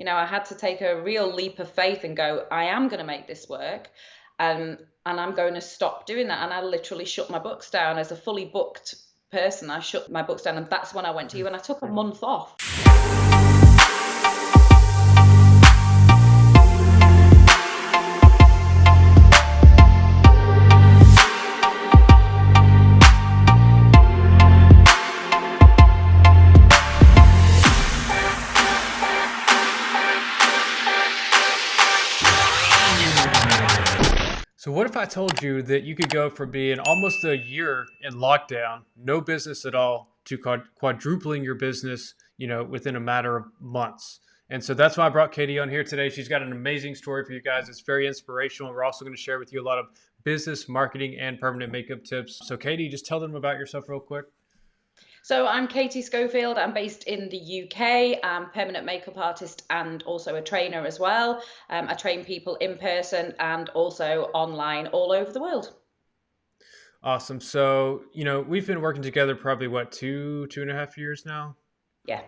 I had to take a real leap of faith and go, I am going to make this work. And I'm going to stop doing that. And I literally shut my books down as a fully booked person. I shut my books down, and that's when I went to you, and I took a month off. So what if I told you that you could go from being almost a year in lockdown, no business at all, to quadrupling your business, within a matter of months? And so that's why I brought Katie on here today. She's got an amazing story for you guys. It's very inspirational. We're also going to share with you a lot of business, marketing, and permanent makeup tips. So Katie, just tell them about yourself real quick. So I'm Katie Schofield. I'm based in the UK. I'm a permanent makeup artist and also a trainer as well. I train people in person and also online all over the world. Awesome. So, we've been working together probably what, 2.5 years now? Yeah.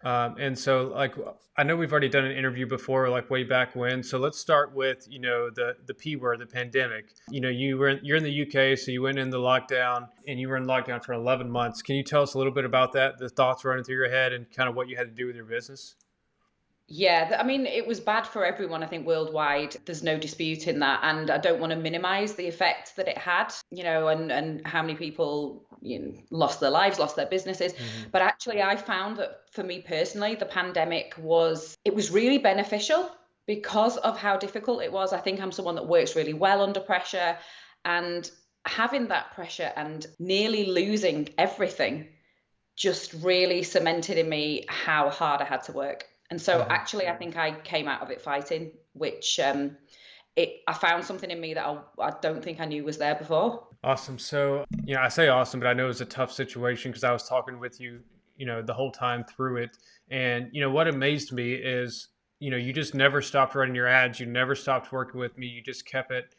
And so, like, I know we've already done an interview before, like way back when. So let's start with, the P word, the pandemic. You're in the UK, so you went in the lockdown, and you were in lockdown for 11 months. Can you tell us a little bit about that, the thoughts running through your head, and kind of what you had to do with your business? Yeah, I mean, it was bad for everyone, I think, worldwide. There's no disputing that. And I don't want to minimize the effect that it had, and how many people, lost their lives, lost their businesses. Hmm. But actually, I found that for me personally, the pandemic it was really beneficial because of how difficult it was. I think I'm someone that works really well under pressure, and having that pressure and nearly losing everything just really cemented in me how hard I had to work. And so Hmm. actually, I think I came out of it fighting, which I found something in me that I don't think I knew was there before. Awesome. So, I say awesome, but I know it was a tough situation because I was talking with you, the whole time through it. And, what amazed me is, you just never stopped running your ads. You never stopped working with me. You just kept it,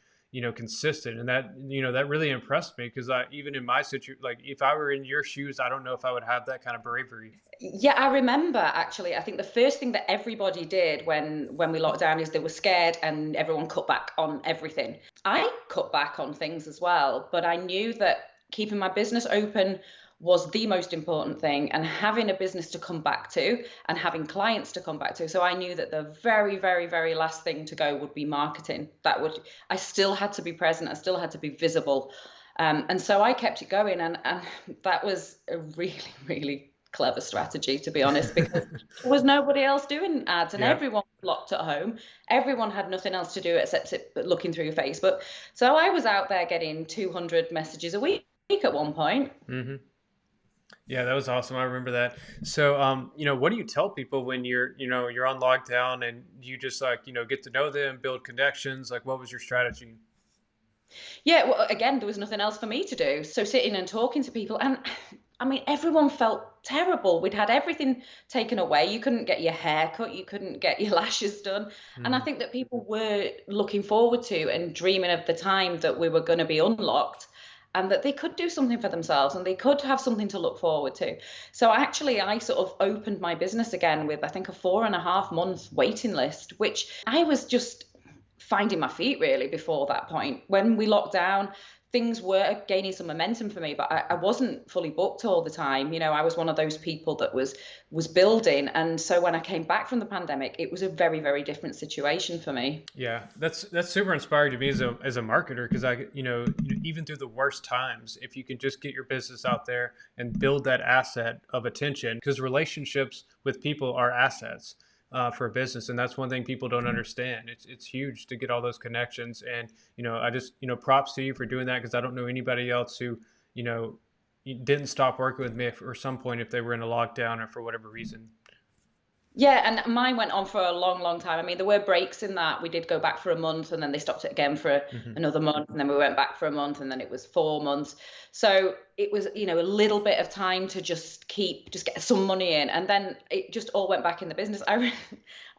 consistent. And that really impressed me because even in my situation, like if I were in your shoes, I don't know if I would have that kind of bravery. Yeah, I remember actually. I think the first thing that everybody did when we locked down is they were scared and everyone cut back on everything. I cut back on things as well, but I knew that keeping my business open was the most important thing, and having a business to come back to and having clients to come back to. So I knew that the very, very, very last thing to go would be marketing. I still had to be present, I still had to be visible. And so I kept it going, and that was a really, really clever strategy, to be honest, because there was nobody else doing ads and Yeah. everyone was locked at home. Everyone had nothing else to do except looking through your Facebook. So I was out there getting 200 messages a week at one point. Hmm. Yeah, that was awesome. I remember that. So, what do you tell people when you're on lockdown and you just like, get to know them, build connections? Like, what was your strategy? Yeah, well, again, there was nothing else for me to do. So sitting and talking to people, and I mean, everyone felt terrible. We'd had everything taken away. You couldn't get your hair cut, you couldn't get your lashes done. And I Hmm. think that people were looking forward to and dreaming of the time that we were going to be unlocked and that they could do something for themselves and they could have something to look forward to. So actually, I sort of opened my business again with, I think, a 4.5 month waiting list, which I was just finding my feet really before that point. When we locked down, things were gaining some momentum for me, but I wasn't fully booked all the time. I was one of those people that was building. And so when I came back from the pandemic, it was a very, very different situation for me. Yeah, that's super inspiring to me as a marketer because even through the worst times, if you can just get your business out there and build that asset of attention, because relationships with people are assets for a business, and that's one thing people don't understand. It's huge to get all those connections, and I just props to you for doing that because I don't know anybody else who you know didn't stop working with me for some point if they were in a lockdown or for whatever reason. Yeah, and mine went on for a long, long time. I mean, there were breaks in that. We did go back for a month and then they stopped it again for Hmm. another month. And then we went back for a month and then it was 4 months. So it was, a little bit of time to just get some money in. And then it just all went back in the business. I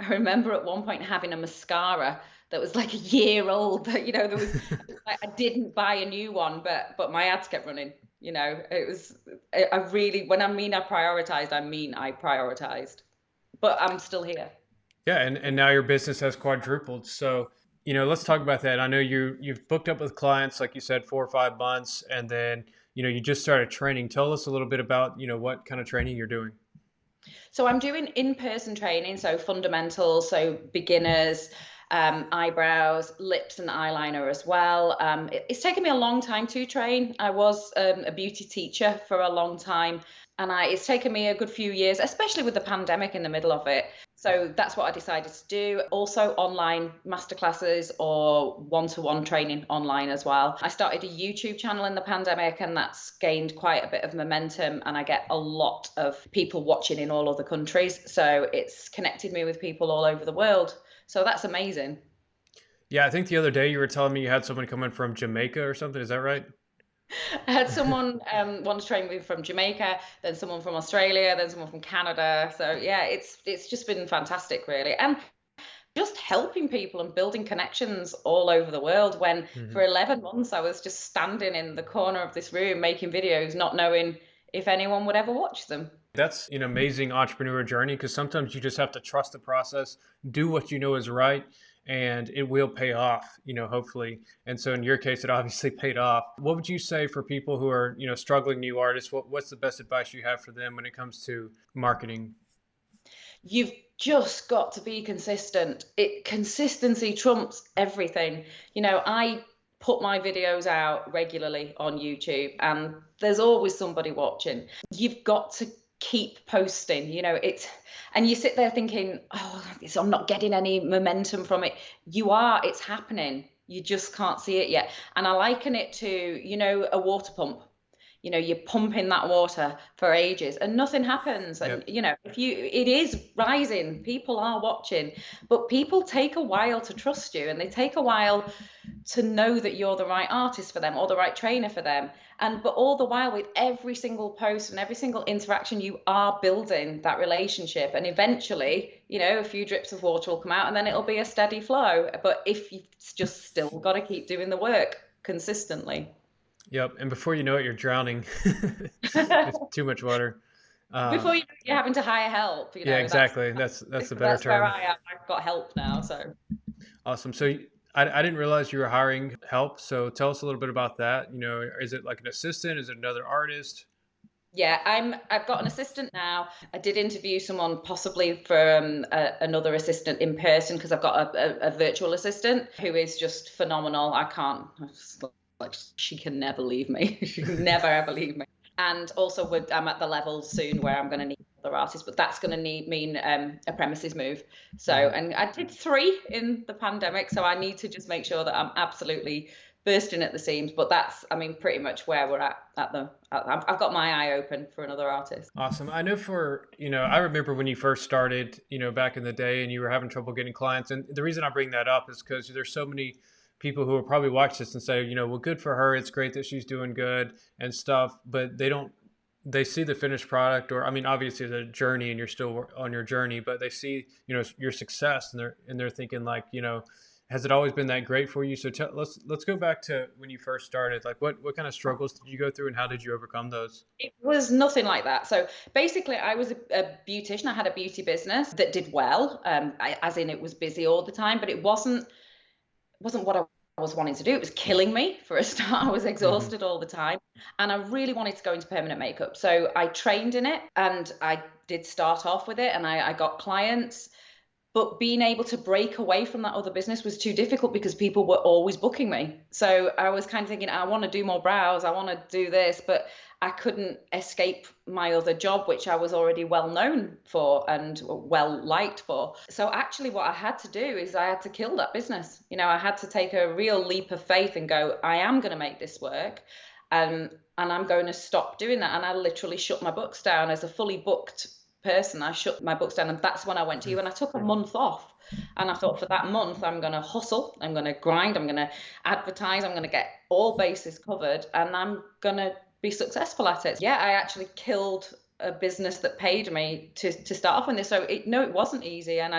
remember at one point having a mascara that was like a year old that, there was, I didn't buy a new one, but my ads kept running. It was, I really, when I mean I prioritized, I mean I prioritized, but I'm still here. Yeah, and now your business has quadrupled. So, let's talk about that. I know you've booked up with clients, like you said, 4 or 5 months, and then, you just started training. Tell us a little bit about, what kind of training you're doing. So I'm doing in-person training, so fundamentals, so beginners, eyebrows, lips and eyeliner as well. It's taken me a long time to train. I was a beauty teacher for a long time, and it's taken me a good few years, especially with the pandemic in the middle of it. So that's what I decided to do. Also, online masterclasses or one-to-one training online as well. I started a YouTube channel in the pandemic, and that's gained quite a bit of momentum. And I get a lot of people watching in all other countries. So it's connected me with people all over the world. So that's amazing. Yeah, I think the other day you were telling me you had someone coming from Jamaica or something. Is that right? I had someone want to train me from Jamaica, then someone from Australia, then someone from Canada. So yeah, it's just been fantastic, really. And just helping people and building connections all over the world when Hmm. for 11 months I was just standing in the corner of this room making videos, not knowing if anyone would ever watch them. That's an amazing entrepreneur journey because sometimes you just have to trust the process, do what you know is right, and it will pay off, hopefully. And so in your case, it obviously paid off. What would you say for people who are, struggling new artists? What's the best advice you have for them when it comes to marketing? You've just got to be consistent. Consistency trumps everything. I put my videos out regularly on YouTube and there's always somebody watching. You've got to keep posting, and you sit there thinking, oh, I'm not getting any momentum from it. You are, it's happening. You just can't see it yet. And I liken it to, a water pump. You're pumping that water for ages and nothing happens. And Yep. it is rising, people are watching, but people take a while to trust you, and they take a while to know that you're the right artist for them or the right trainer for them. But all the while, with every single post and every single interaction, you are building that relationship, and eventually, a few drips of water will come out and then it'll be a steady flow. But if you've just still got to keep doing the work consistently. Yep. And before you know it, you're drowning. It's too much water. Before Um, you're having to hire help, yeah, that's exactly. That's the better that's where term. I am. I've got help now. So Awesome. So I didn't realize you were hiring help. So tell us a little bit about that. Is it like an assistant? Is it another artist? yeah, I've got an assistant now. I did interview someone possibly for another assistant in person, because I've got a virtual assistant who is just phenomenal. I can't, like, she can never leave me. She can never ever leave me. And also, I'm at the level soon where I'm going to need other artists, but that's going to mean a premises move. So, Mhm. and I did 3 in the pandemic, so I need to just make sure that I'm absolutely bursting at the seams. But that's, I mean, pretty much where we're at the. I've got my eye open for another artist. Awesome. I know I remember when you first started, back in the day and you were having trouble getting clients. And the reason I bring that up is because there's so many people who will probably watch this and say, well, good for her. It's great that she's doing good and stuff. But they see the finished product, or, I mean, obviously the journey and you're still on your journey, but they see, your success and they're thinking like, has it always been that great for you? So let's go back to when you first started. Like what kind of struggles did you go through and how did you overcome those? It was nothing like that. So basically, I was a beautician. I had a beauty business that did well, as in it was busy all the time, but it wasn't what I was wanting to do. It was killing me for a start. I was Hmm. exhausted all the time, and I really wanted to go into permanent makeup. So I trained in it, and I did start off with it, and I got clients. But being able to break away from that other business was too difficult because people were always booking me. So I was kind of thinking, I want to do more brows, I want to do this, but I couldn't escape my other job, which I was already well known for and well liked for. So actually, what I had to do is I had to kill that business. I had to take a real leap of faith and go, I am going to make this work. And I'm going to stop doing that. And I literally shut my books down as a fully booked person. I shut my books down, and that's when I went to you, and I took a month off. And I thought, for that month, I'm going to hustle, I'm going to grind, I'm going to advertise, I'm going to get all bases covered, and I'm going to be successful at it. Yeah, I actually killed a business that paid me to start off with this. So no, it wasn't easy, and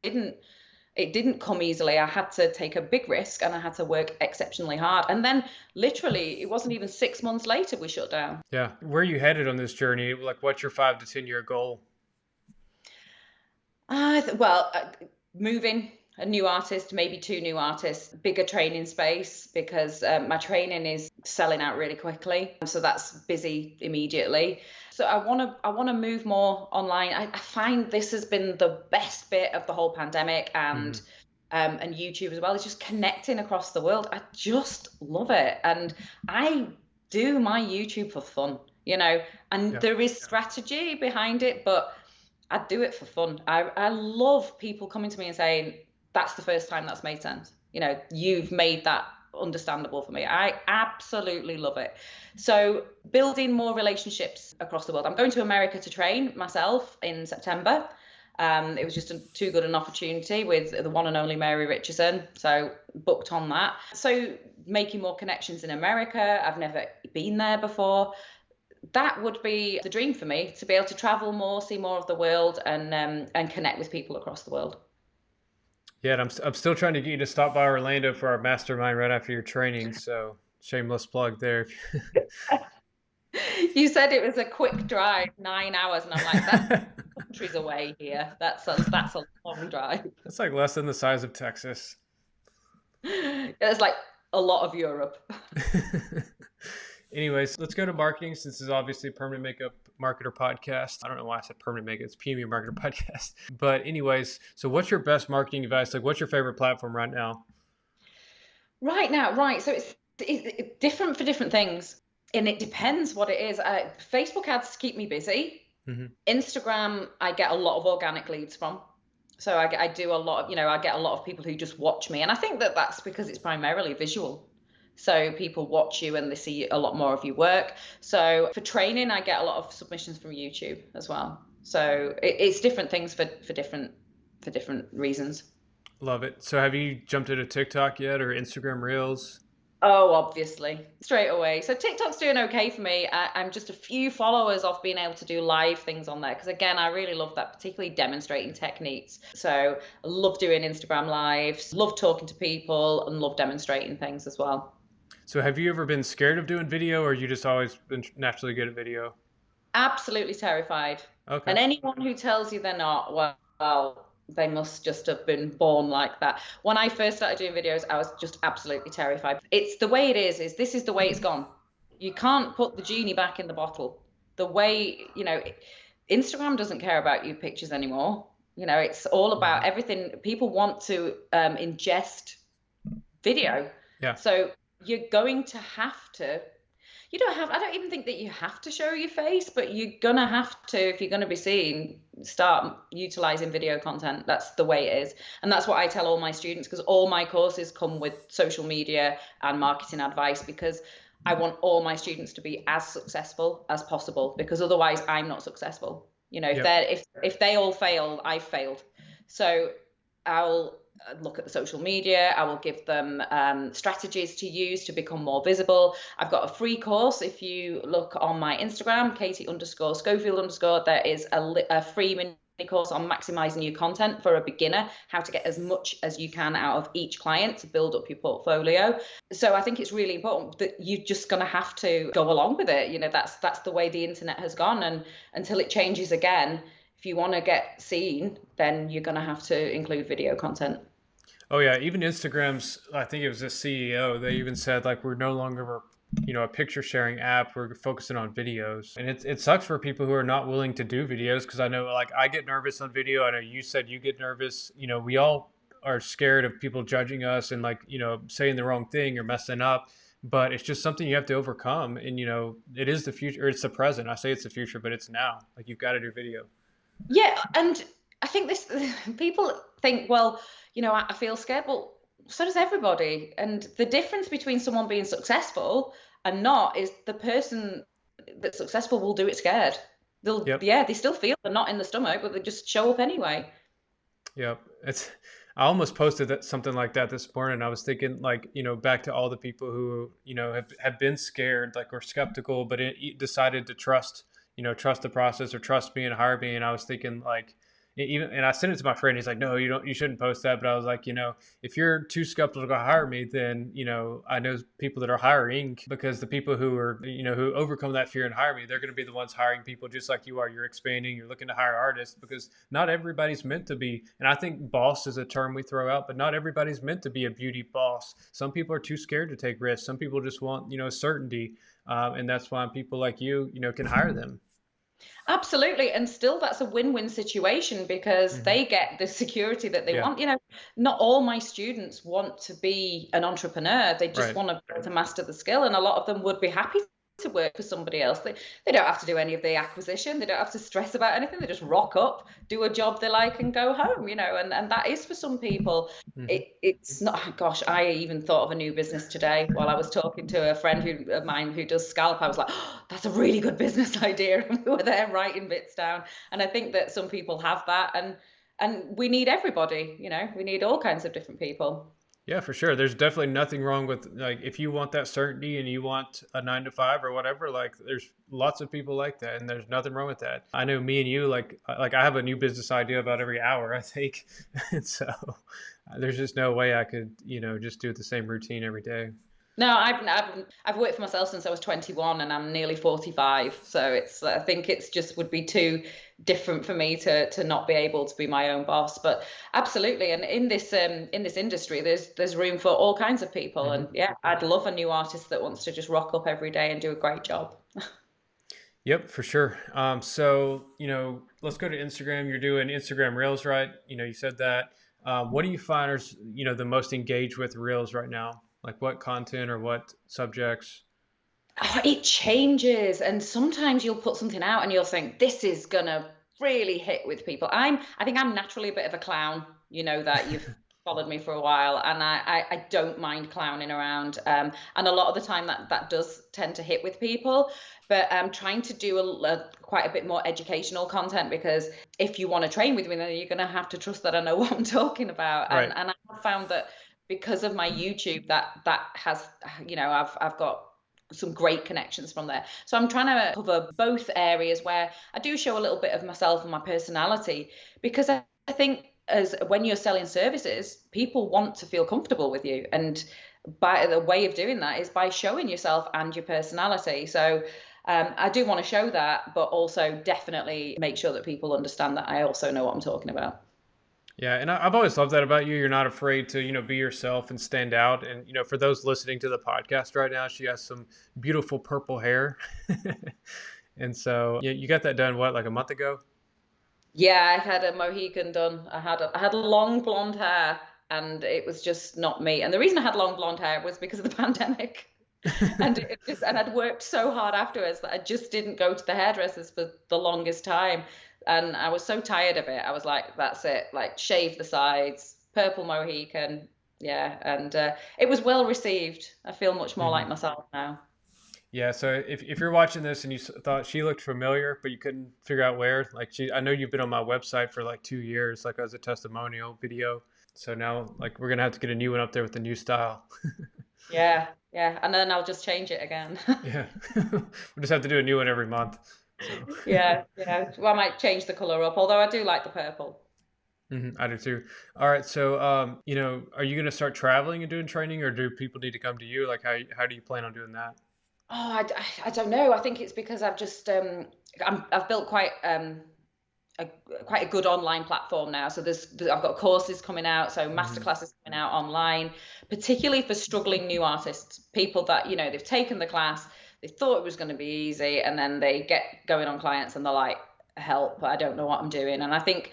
it didn't come easily. I had to take a big risk, and I had to work exceptionally hard. And then literally, it wasn't even 6 months later we shut down. Yeah. Where are you headed on this journey? Like, what's your 5 to 10 year goal? Well, moving a new artist, maybe two new artists, bigger training space, because my training is selling out really quickly. So that's busy immediately. So I want to move more online. I find this has been the best bit of the whole pandemic, and YouTube as well. It's just connecting across the world. I just love it. And I do my YouTube for fun, and Yeah. there is strategy behind it, but I do it for fun. I love people coming to me and saying, that's the first time that's made sense. You've made that understandable for me. I absolutely love it. So building more relationships across the world. I'm going to America to train myself in September. It was just too good an opportunity with the one and only Mary Richardson. So booked on that. So making more connections in America. I've never been there before. That would be the dream for me, to be able to travel more, see more of the world, and connect with people across the world. Yeah, and I'm still trying to get you to stop by Orlando for our mastermind right after your training. So shameless plug there. You said it was a quick drive, 9 hours, and I'm like, that's countries away here. That's a long drive. That's like less than the size of Texas. It's like a lot of Europe. Anyways, let's go to marketing, since this is obviously a permanent makeup marketer podcast. I don't know why I said permanent makeup. It's PME marketer podcast. But anyways, so what's your best marketing advice? Like, what's your favorite platform right now? Right now, right. So it's different for different things, and it depends what it is. Facebook ads keep me busy. Mm-hmm. Instagram, I get a lot of organic leads from. So I do a lot of, I get a lot of people who just watch me. And I think that that's because it's primarily visual. So people watch you and they see a lot more of your work. So for training, I get a lot of submissions from YouTube as well. So it's different things for different reasons. Love it. So have you jumped into TikTok yet, or Instagram Reels? Oh, obviously, straight away. So TikTok's doing okay for me. I'm just a few followers off being able to do live things on there. Because again, I really love that, particularly demonstrating techniques. So I love doing Instagram lives, love talking to people, and love demonstrating things as well. So have you ever been scared of doing video, or you just always been naturally good at video? Absolutely terrified. Okay. And anyone who tells you they're not, well, they must just have been born like that. When I first started doing videos, I was just absolutely terrified. It's the way it is this is the way it's gone. You can't put the genie back in the bottle. The way, Instagram doesn't care about your pictures anymore. It's all about everything. People want to ingest video. Yeah. So you're going to have to, I don't even think that you have to show your face, but you're going to have to, if you're going to be seen, start utilizing video content. That's the way it is. And that's what I tell all my students, because all my courses come with social media and marketing advice, because I want all my students to be as successful as possible, because otherwise I'm not successful. If they all fail, I've failed. So I'll look at the social media. I will give them strategies to use to become more visible. I've got a free course. If you look on my Instagram, Katie_Schofield_, there is a free mini course on maximizing your content for a beginner, how to get as much as you can out of each client to build up your portfolio. So I think it's really important that you're just going to have to go along with it. That's the way the internet has gone, and until it changes again, if you want to get seen, then you're going to have to include video content. Oh yeah, even Instagram's, I think it was the CEO, they even said, like, we're no longer, a picture sharing app. We're focusing on videos. And it sucks for people who are not willing to do videos, because I know, like, I get nervous on video. I know you said you get nervous. We all are scared of people judging us and, like, saying the wrong thing or messing up. But it's just something you have to overcome. And, it is the future, or it's the present. I say it's the future, but it's now. Like, you've got to do video. Yeah, and I think people think, well, I feel scared. Well, so does everybody. And the difference between someone being successful and not is the person that's successful will do it scared. They still feel they're not in the stomach, but they just show up anyway. Yep. I almost posted something like that this morning. I was thinking, like, back to all the people who, have been scared, like, or skeptical, but decided to trust the process, or trust me and hire me. And I was thinking, like, even, and I sent it to my friend. He's like, no, you shouldn't post that. But I was like, if you're too skeptical to hire me, then, I know people that are hiring, because the people who are, who overcome that fear and hire me, they're going to be the ones hiring people just like you are. You're expanding, you're looking to hire artists, because not everybody's meant to be. And I think boss is a term we throw out, but not everybody's meant to be a beauty boss. Some people are too scared to take risks. Some people just want, certainty. And that's why people like you, can hire them. Absolutely. And still, that's a win-win situation because Hmm. they get the security that they Yeah. want. Not all my students want to be an entrepreneur. They just Right. want to be able to master the skill. And a lot of them would be happy to work for somebody else. They don't have to do any of the acquisition. They don't have to stress about anything. They just rock up, do a job they like and go home, and that is for some people. Hmm. It's not, gosh, I even thought of a new business today while I was talking to a friend of mine who does scalp. I was like, oh, that's a really good business idea. And we were there writing bits down. And I think that some people have that, and we need everybody, we need all kinds of different people. Yeah, for sure. There's definitely nothing wrong with, like, if you want that certainty and you want a 9 to 5 or whatever, like there's lots of people like that, and there's nothing wrong with that. I know me and you, like I have a new business idea about every hour, I think. And so there's just no way I could, just do the same routine every day. No, I've worked for myself since I was 21 and I'm nearly 45. So I think it's just would be too different for me to not be able to be my own boss. But absolutely, and in this industry, there's room for all kinds of people. And Hmm. yeah, I'd love a new artist that wants to just rock up every day and do a great job. Yep, for sure. So, let's go to Instagram. You're doing Instagram Reels, right? You said that. What do you find are, the most engaged with Reels right now? Like what content or what subjects? Oh, it changes, and sometimes you'll put something out and you'll think this is gonna really hit with people. I think I'm naturally a bit of a clown. You know that you've followed me for a while, and I don't mind clowning around. And a lot of the time that does tend to hit with people. But I'm trying to do quite a bit more educational content because if you want to train with me, then you're gonna have to trust that I know what I'm talking about. And Right. and I found that because of my YouTube, that has, I've got some great connections from there. So I'm trying to cover both areas where I do show a little bit of myself and my personality because I think as when you're selling services, people want to feel comfortable with you. And by the way of doing that is by showing yourself and your personality. So I do want to show that, but also definitely make sure that people understand that I also know what I'm talking about. Yeah, and I've always loved that about you. You're not afraid to, be yourself and stand out. And for those listening to the podcast right now, she has some beautiful purple hair, and so yeah, you got that done what, like a month ago? Yeah, I had a Mohican done. I had long blonde hair and it was just not me. And the reason I had long blonde hair was because of the pandemic. And I'd worked so hard afterwards that I just didn't go to the hairdressers for the longest time. And I was so tired of it. I was like, that's it, like shave the sides, purple Mohican. Yeah, and it was well received. I feel much more like Hmm. myself now. Yeah, so if you're watching this and you thought she looked familiar, but you couldn't figure out where, like I know you've been on my website for like 2 years, like as a testimonial video. So now, like, we're gonna have to get a new one up there with the new style. Yeah, yeah. And then I'll just change it again. Yeah, we just have to do a new one every month. So. Yeah, yeah. Well, I might change the color up, although I do like the purple. I do too. All right, so are you gonna start traveling and doing training, or do people need to come to you? Like, how do you plan on doing that? Oh, I don't know. I think it's because I've just I've built a quite a good online platform now. So I've got courses coming out, so Hmm. masterclasses coming out online, particularly for struggling new artists, people that they've taken the class, they thought it was going to be easy, and then they get going on clients and they're like, help, I don't know what I'm doing. And I think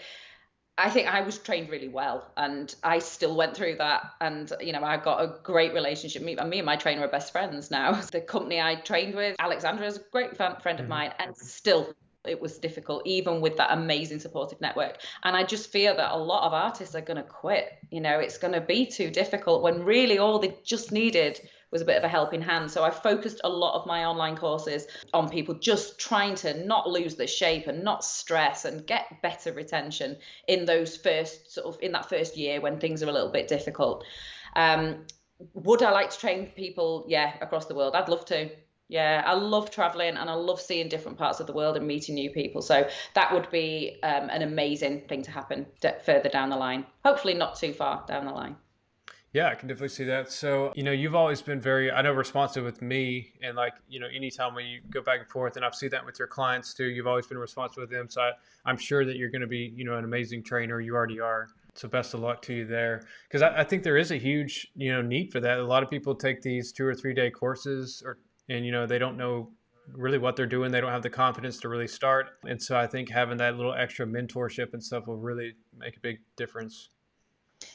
I was trained really well, and I still went through that. And I got a great relationship. Me and my trainer are best friends now. The company I trained with, Alexandra, is a great friend of Hmm. mine, and still it was difficult, even with that amazing supportive network. And I just fear that a lot of artists are going to quit. It's going to be too difficult when really all they just needed was a bit of a helping hand. So I focused a lot of my online courses on people just trying to not lose their shape and not stress and get better retention in those first sort of in that first year when things are a little bit difficult. Um, would I like to train people? Yeah, across the world. I'd love to. Yeah, I love traveling and I love seeing different parts of the world and meeting new people. So that would be an amazing thing to happen further down the line. Hopefully, not too far down the line. Yeah, I can definitely see that. So, you've always been very, I know, responsive with me. And like, anytime when you go back and forth, and I've seen that with your clients too, you've always been responsive with them. So I'm sure that you're going to be, an amazing trainer. You already are. So best of luck to you there. Because I think there is a huge, need for that. A lot of people take these 2 or 3 day courses and, they don't know really what they're doing. They don't have the confidence to really start. And so I think having that little extra mentorship and stuff will really make a big difference.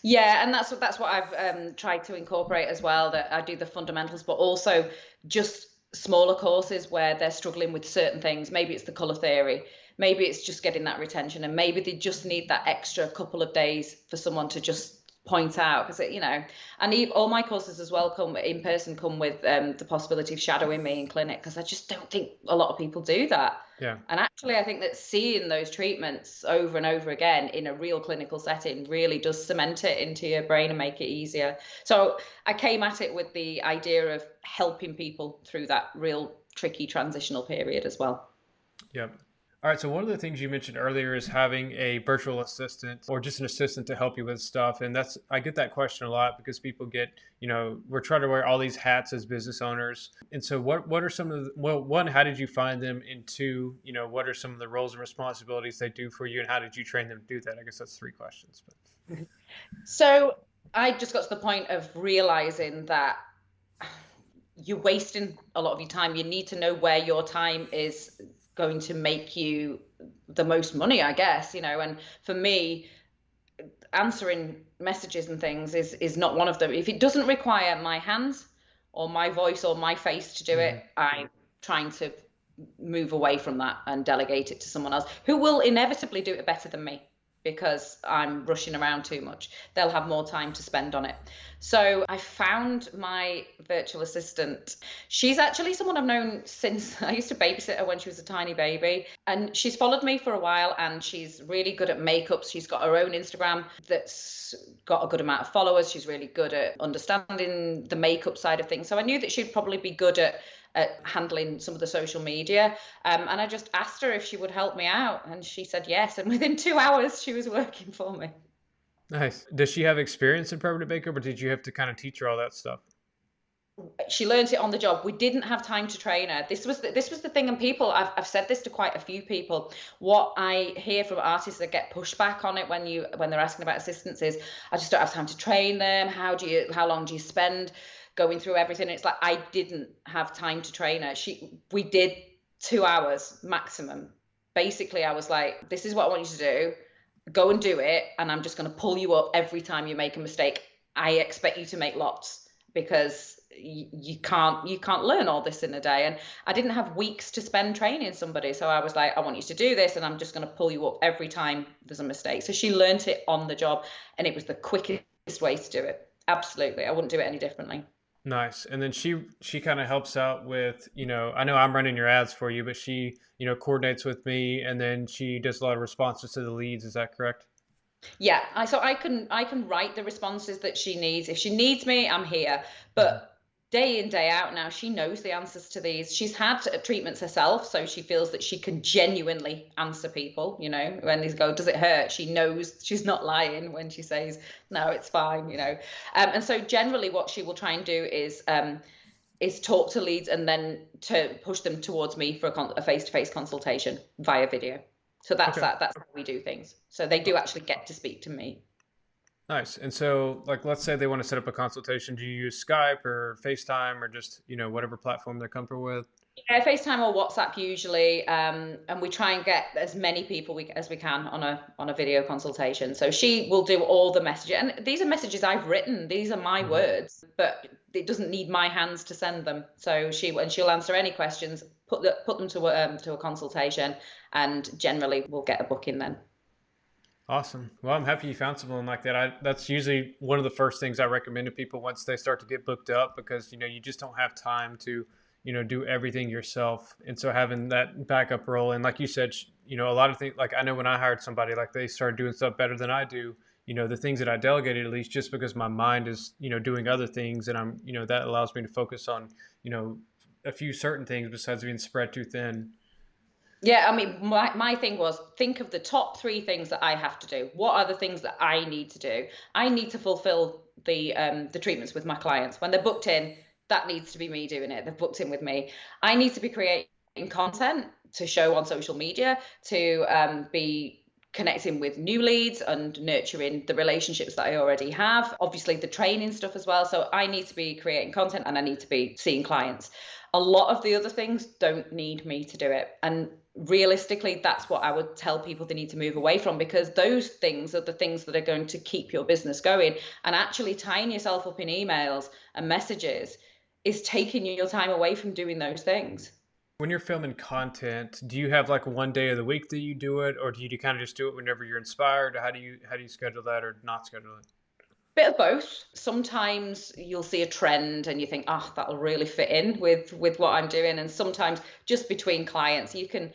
Yeah, and that's what I've tried to incorporate as well. That I do the fundamentals, but also just smaller courses where they're struggling with certain things. Maybe it's the color theory, maybe it's just getting that retention, and maybe they just need that extra couple of days for someone to just point out because and all my courses as well come in person, come with the possibility of shadowing me in clinic because I just don't think a lot of people do that. Yeah. And actually, I think that seeing those treatments over and over again in a real clinical setting really does cement it into your brain and make it easier. So I came at it with the idea of helping people through that real tricky transitional period as well. Yep. All right. So one of the things you mentioned earlier is having a virtual assistant or just an assistant to help you with stuff. And I get that question a lot because people get, we're trying to wear all these hats as business owners. And so what are some of well, one, how did you find them? And two, what are some of the roles and responsibilities they do for you? And how did you train them to do that? I guess that's 3 questions. But So I just got to the point of realizing that you're wasting a lot of your time. You need to know where your time is going to make you the most money, I guess, and for me, answering messages and things is not one of them. If it doesn't require my hands or my voice or my face to do Mhm. it, I'm trying to move away from that and delegate it to someone else who will inevitably do it better than me because I'm rushing around too much. They'll have more time to spend on it. So I found my virtual assistant. She's actually someone I've known since I used to babysit her when she was a tiny baby. And she's followed me for a while and she's really good at makeup. She's got her own Instagram that's got a good amount of followers. She's really good at understanding the makeup side of things. So I knew that she'd probably be good at handling some of the social media. And I just asked her if she would help me out. And she said yes. And within 2 hours, she was working for me. Nice. Does she have experience in permanent makeup or did you have to kind of teach her all that stuff? She learned it on the job. We didn't have time to train her. This was the thing, and people, I've said this to quite a few people. What I hear from artists that get pushback on it when they're asking about assistance is, I just don't have time to train them. How long do you spend going through everything? It's like I didn't have time to train her. We did 2 hours maximum. Basically, I was like, this is what I want you to do. Go and do it, and I'm just going to pull you up every time you make a mistake. I expect you to make lots because you can't learn all this in a day, and I didn't have weeks to spend training somebody, so I was like, I want you to do this and I'm just going to pull you up every time there's a mistake. So she learnt it on the job and it was the quickest way to do it. Absolutely, I wouldn't do it any differently. Nice. And then she kind of helps out with, I know I'm running your ads for you, but she, coordinates with me and then she does a lot of responses to the leads. Is that correct? Yeah, I can write the responses that she needs. If she needs me, I'm here. Mhm. But day in, day out now, she knows the answers to these. She's had treatments herself, so she feels that she can genuinely answer people, when they go, does it hurt? She knows she's not lying when she says, no, it's fine. And so generally what she will try and do is talk to leads and then to push them towards me for a face-to-face consultation via video. So that's Okay. that. That's how we do things. So they do actually get to speak to me. Nice. And so, like, let's say they want to set up a consultation. Do you use Skype or FaceTime or just, whatever platform they're comfortable with? Yeah, FaceTime or WhatsApp usually, and we try and get as many people as we can on a video consultation. So she will do all the messages, and these are messages I've written. These are my Hmm. words, but it doesn't need my hands to send them. So she'll answer any questions, put them to a consultation, and generally we'll get a booking then. Awesome. Well, I'm happy you found someone like that. That's usually one of the first things I recommend to people once they start to get booked up because, you just don't have time to, do everything yourself. And so having that backup role and like you said, a lot of things, like I know when I hired somebody, like they started doing stuff better than I do, the things that I delegated at least just because my mind is, doing other things and I'm, that allows me to focus on, you know, a few certain things besides being spread too thin? Yeah, I mean, my thing was think of the top three things that I have to do. What are the things that I need to do? I need to fulfill the treatments with my clients. When they're booked in, that needs to be me doing it. They've booked in with me. I need to be creating content to show on social media, to be connecting with new leads and nurturing the relationships that I already have. Obviously, the training stuff as well. So I need to be creating content and I need to be seeing clients. A lot of the other things don't need me to do it. And realistically, that's what I would tell people they need to move away from, because those things are the things that are going to keep your business going. And actually tying yourself up in emails and messages is taking your time away from doing those things. When you're filming content, do you have like one day of the week that you do it, or do you kind of just do it whenever you're inspired? How do you schedule that or not schedule it? Bit of both. Sometimes you'll see a trend and you think, oh, that'll really fit in with what I'm doing. And sometimes just between clients, you can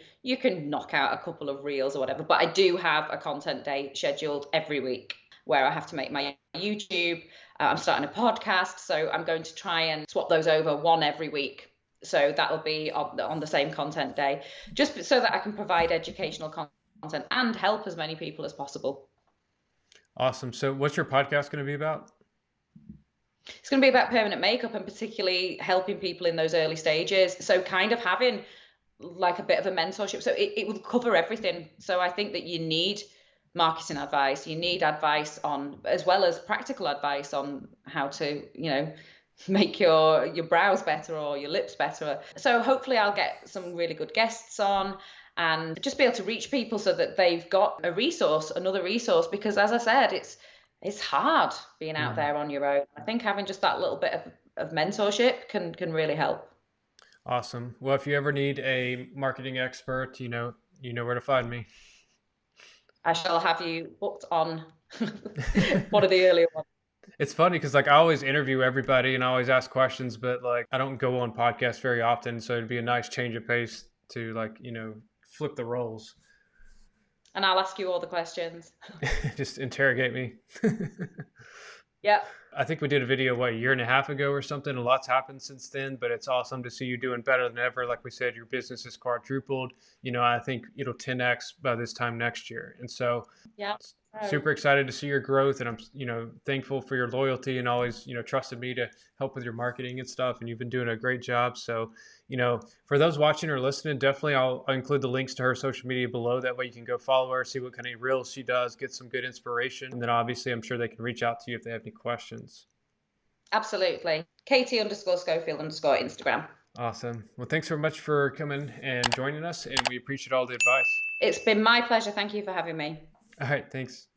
knock out a couple of reels or whatever. But I do have a content day scheduled every week where I have to make my YouTube. I'm starting a podcast, so I'm going to try and swap those over, one every week. So that'll be on the same content day, just so that I can provide educational content and help as many people as possible. Awesome. So what's your podcast going to be about? It's going to be about permanent makeup and particularly helping people in those early stages. So kind of having like a bit of a mentorship. So it will cover everything. So I think that you need marketing advice, you need advice on, as well as practical advice on how to, make your brows better or your lips better. So hopefully I'll get some really good guests on and just be able to reach people so that they've got another resource, because as I said, it's hard being out there on your own. I think having just that little bit of mentorship can really help. Awesome. Well, if you ever need a marketing expert, you know where to find me. I shall have you booked on one of the earlier ones. It's funny because like I always interview everybody and I always ask questions, but like I don't go on podcasts very often, so it'd be a nice change of pace to like flip the roles. And I'll ask you all the questions. Just interrogate me. Yeah. I think we did a video, a year and a half ago or something. A lot's happened since then, but it's awesome to see you doing better than ever. Like we said, your business has quadrupled. I think it'll 10x by this time next year. And so Yeah. super excited to see your growth. And I'm, thankful for your loyalty and always, trusted me to help with your marketing and stuff. And you've been doing a great job. So, for those watching or listening, definitely I'll include the links to her social media below. That way you can go follow her, see what kind of reels she does, get some good inspiration. And then obviously I'm sure they can reach out to you if they have any questions. Absolutely. Katie_Schofield_ Instagram. Awesome. Well, thanks so much for coming and joining us. And we appreciate all the advice. It's been my pleasure. Thank you for having me. All right. Thanks.